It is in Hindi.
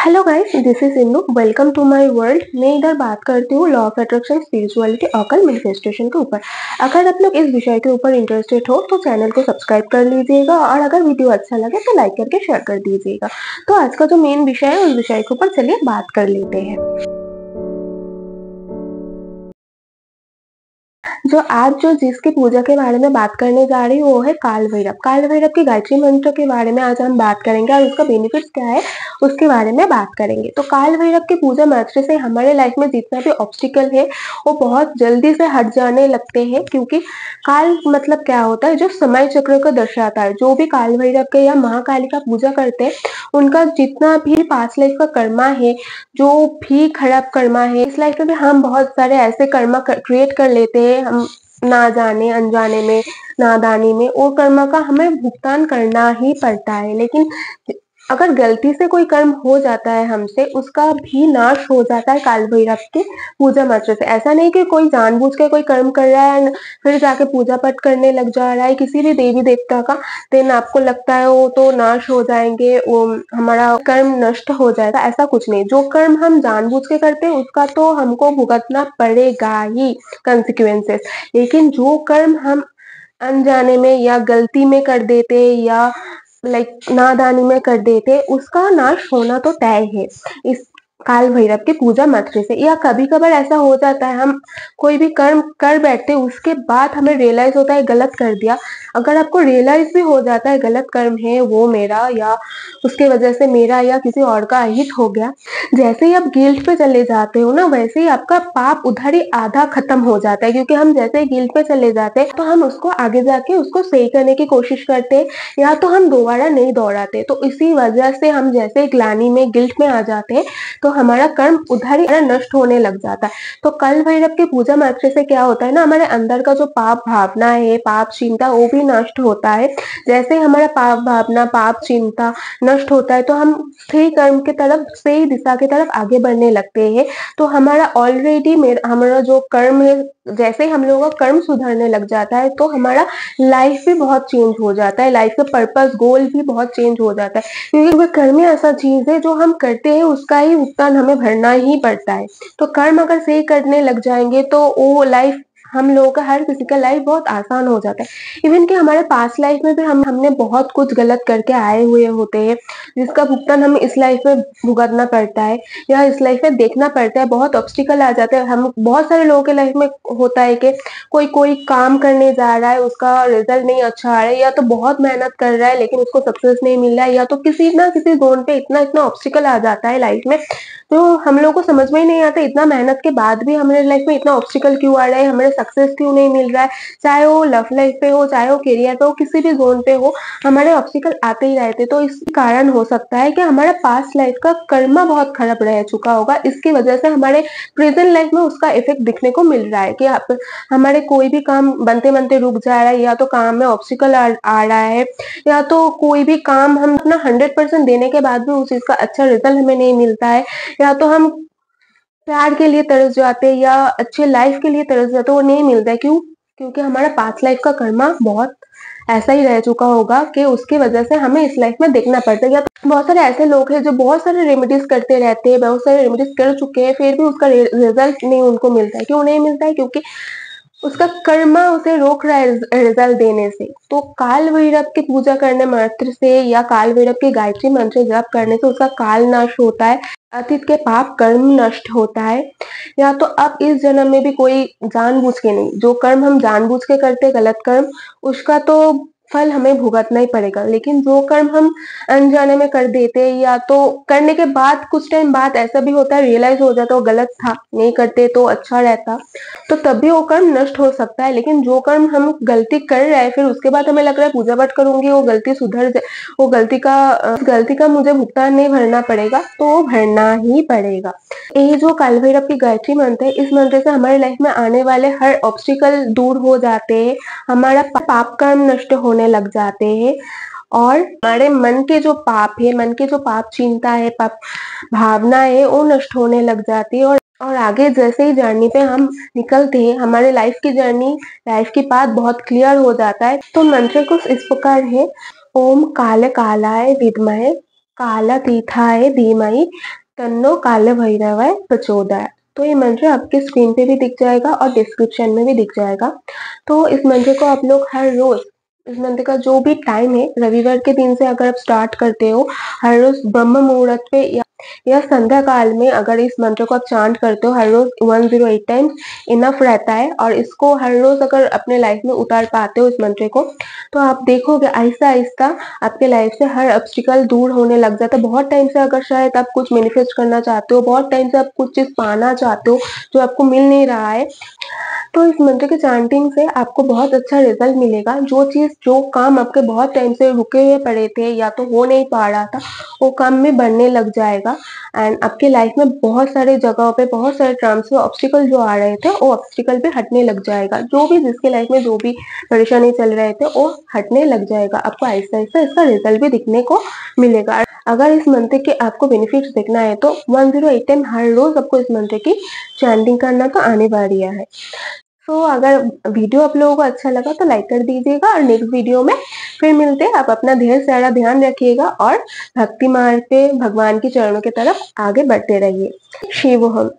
Hello guys, this is Indu. Welcome to my world. मैं इधर बात करती हूँ law of attraction, spirituality, occult manifestation के ऊपर। अगर आप लोग इस विषय के ऊपर इंटरेस्टेड हो तो चैनल को सब्सक्राइब कर लीजिएगा और अगर वीडियो अच्छा लगे तो लाइक करके शेयर कर दीजिएगा। तो आज का जो मेन विषय है उस विषय के ऊपर चलिए बात कर लेते हैं। जो जिसकी पूजा के बारे में बात करने जा रही हूँ वो है काल भैरव। काल भैरव की गायत्री मंत्र के बारे में आज हम बात करेंगे और उसका बेनिफिट्स क्या है उसके बारे में बात करेंगे। तो काल भैरव की पूजा मंत्र से हमारे लाइफ में जितना भी ऑब्स्टिकल है वो बहुत जल्दी से हट जाने लगते हैं, क्योंकि काल मतलब क्या होता है, जो समय चक्र को दर्शाता है। जो भी काल भैरव के या महाकाली का पूजा करते हैं उनका जितना भी पास्ट लाइफ का कर्मा है, जो भी खराब कर्मा है, इस लाइफ में भी हम बहुत सारे ऐसे कर्मा क्रिएट कर लेते हैं, हम ना जाने अनजाने में, नादानी में, वो कर्म का हमें भुगतान करना ही पड़ता है। लेकिन अगर गलती से कोई कर्म हो जाता है हमसे, उसका भी नाश हो जाता है काल भैरव की पूजा मंत्र से। ऐसा नहीं कि कोई जानबूझ के कोई कर्म कर रहा है फिर जाके पूजा पाठ करने लग जा रहा है किसी भी देवी देवता का, देन आपको लगता है वो तो नाश हो जाएंगे, वो हमारा कर्म नष्ट हो जाएगा। ऐसा कुछ नहीं। जो कर्म हम जानबूझ के करते हैं उसका तो हमको भुगतना पड़ेगा ही, कंसिक्वेंसेस। लेकिन जो कर्म हम अनजाने में या गलती में कर देते या नादानी में कर देते, उसका नाश होना तो तय है इस काल भैरव की पूजा मंत्र से। या कभी कभार ऐसा हो जाता है हम कोई भी कर्म कर बैठते उसके बाद हमें रियलाइज होता है गलत कर दिया। अगर आपको रियलाइज भी हो जाता है गलत कर्म है वो मेरा, या उसके वजह से मेरा या किसी और का अहित हो गया, जैसे ही आप गिल्ट पे चले जाते हो ना, वैसे ही आपका पाप उधर ही आधा खत्म हो जाता है। क्योंकि हम जैसे ही गिल्ट पे चले जाते हैं तो हम उसको आगे जाके उसको सही करने की कोशिश करते हैं, या तो हम दोबारा नहीं दोहराते। तो इसी वजह से हम जैसे ग्लानी में, गिल्ट में आ जाते हैं तो हमारा कर्म उधर ही नष्ट होने लग जाता है। तो कल भैरव की पूजा मात्र से क्या होता है ना, हमारे अंदर का जो पाप भावना है, पाप चिंता, वो भी नष्ट होता है। जैसे हमारा पाप भावना, पाप चिंता नष्ट होता है तो हम सही कर्म की तरफ, सही दिशा की तरफ आगे बढ़ने लगते हैं। तो हमारा ऑलरेडी हमारा जो कर्म है, जैसे ही हम लोगों का कर्म सुधरने लग जाता है तो हमारा लाइफ भी बहुत चेंज हो जाता है, लाइफ का पर्पस, गोल भी बहुत चेंज हो जाता है। क्योंकि वह कर्म ही ऐसा चीज है जो हम करते हैं उसका ही भुगतान हमें भरना ही पड़ता है। तो कर्म अगर सही करने लग जाएंगे तो वो लाइफ, हम लोगों का, हर किसी का लाइफ बहुत आसान हो जाता है। इवन कि हमारे पास्ट लाइफ में भी हमने बहुत कुछ गलत करके आए हुए होते हैं जिसका भुगतान हमें इस लाइफ में भुगतना पड़ता है या इस लाइफ में देखना पड़ता है। बहुत ऑब्स्टिकल आ जाते हैं। हम बहुत सारे लोगों के लाइफ में होता है कि कोई कोई काम करने जा रहा है, उसका रिजल्ट नहीं अच्छा आ रहा है, या तो बहुत मेहनत कर रहा है लेकिन उसको सक्सेस नहीं मिल रहा है, या तो किसी ना किसी जोन पे इतना इतना ऑब्स्टिकल आ जाता है लाइफ में। तो हम लोग को समझ में ही नहीं आता इतना मेहनत के बाद भी हमारे लाइफ में इतना ऑब्स्टिकल क्यों आ रहा है, हमें सक्सेस क्यों नहीं मिल रहा है। चाहे वो लव लाइफ पे हो, चाहे वो करियर पे हो, किसी भी जोन पे हो, हमारे ऑब्स्टिकल आते ही रहते। तो इस कारण हो सकता है कि हमारा पास्ट लाइफ का कर्मा बहुत खराब रह चुका होगा। इसकी वजह से हमारे प्रेजेंट लाइफ में उसका इफेक्ट दिखने को मिल रहा है कि हमारे कोई भी काम बनते बनते रुक जा रहा है, या तो काम में ऑब्स्टिकल आ रहा है, या तो कोई भी काम हम अपना 100% देने के बाद भी उस चीज का अच्छा रिजल्ट हमें नहीं मिलता है, या तो हम प्यार के लिए तरस जाते हैं या अच्छे लाइफ के लिए तरस जाते, वो नहीं मिलता है। क्यों? क्योंकि हमारा पास्ट लाइफ का कर्मा बहुत ऐसा ही रह चुका होगा कि उसकी वजह से हमें इस लाइफ में देखना पड़ता है। या तो बहुत सारे ऐसे लोग हैं जो बहुत सारे रेमेडीज करते रहते हैं, बहुत सारे रेमेडीज कर चुके हैं, फिर भी उसका रिजल्ट नहीं उनको मिलता है। क्यों नहीं मिलता है? क्योंकि उसका कर्मा उसे रोक रहा है रिजल्ट देने से। तो काल भैरव की पूजा करने मात्र से या काल भैरव की गायत्री मंत्र जप करने से उसका काल नाश होता है, अतीत के पाप कर्म नष्ट होता है। या तो अब इस जन्म में भी कोई जानबूझ के नहीं, जो कर्म हम जानबूझ के करते गलत कर्म, उसका तो फल हमें भुगतना ही पड़ेगा। लेकिन जो कर्म हम अनजाने में कर देते या तो करने के बाद कुछ टाइम बाद ऐसा भी होता है, रियलाइज हो जाता है वो गलत था, नहीं करते तो अच्छा रहता, तो तब भी वो कर्म नष्ट हो सकता है। लेकिन जो कर्म हम गलती कर रहे हैं फिर उसके बाद हमें लग रहा है पूजा पाठ करूंगी वो गलती सुधर जाए, वो गलती का मुझे भुगतान नहीं भरना पड़ेगा, तो वो भरना ही पड़ेगा। यही जो काल भैरव की गायत्री मंत्र है, इस मंत्र से हमारे लाइफ में आने वाले हर ऑब्स्टिकल दूर हो जाते हैं, हमारा पाप कर्म नष्ट होने लग जाते हैं, और हमारे मन के जो पाप है, मन के जो पाप चिंता है, पाप भावना है, वो नष्ट होने लग जाती है। और आगे जैसे ही जर्नी पे हम निकलते हैं, हमारे लाइफ की जर्नी, लाइफ की पाथ बहुत क्लियर हो जाता है। तो मंत्र कुछ इस प्रकार है: ओम काले कालाय विद्महे कालातीताय धीमहि तन्नो कालभैरवाय प्रचोदयात्। तो ये मंत्र आपके स्क्रीन पे भी दिख जाएगा और डिस्क्रिप्शन में भी दिख जाएगा। तो इस मंत्र को आप लोग हर रोज़, इस मंत्र का जो भी टाइम है, रविवार के दिन से अगर आप स्टार्ट करते हो, हर रोज़ ब्रह्म मुहूर्त पे या संध्या काल में अगर इस मंत्र को आप चांट करते हो हर रोज़ 108 टाइम्स, इनफ रहता है। और इसको हर रोज़ अगर अपने लाइफ में उतार पाते हो इस मंत्र को, तो आप देखोगे आहिस्ता-आहिस्ता आपके लाइफ से हर ऑब्स्टिकल दूर होने लग जाता है। बहुत टाइम से अगर शायद आप कुछ मैनिफेस्ट करना चाहते हो, बहुत टाइम से आप कुछ चीज़ पाना चाहते हो, जो आपको मिल नहीं रहा है, तो इस मंत्र के चैंटिंग से आपको बहुत अच्छा रिज़ल्ट मिलेगा। जो काम आपके बहुत टाइम से रुके हुए पड़े थे या तो हो नहीं पा रहा था, वो काम में बनने लग जाएगा। एंड आपके लाइफ में बहुत सारे जगहों पे, बहुत सारे टर्म्स में ऑब्स्टिकल जो आ रहे थे, वो ऑब्स्टिकल भी हटने लग जाएगा। जो भी जिसके लाइफ में जो भी परेशानी चल रहे थे, वो हटने लग जाएगा। आपको आहिस्ता-आहिस्ता इसका रिज़ल्ट भी दिखने को मिलेगा। अगर इस मंत्र के आपको बेनिफिट्स देखना है, तो 108 टाइम हर रोज़ आपको इस मंत्र की चैंटिंग करना तो अनिवार्य है। तो अगर वीडियो आप लोगों को अच्छा लगा तो लाइक कर दीजिएगा और नेक्स्ट वीडियो में फिर मिलते हैं। आप अपना ढेर सारा ध्यान रखिएगा और भक्ति मार्ग पे भगवान के चरणों की तरफ आगे बढ़ते रहिए। शिवोहम।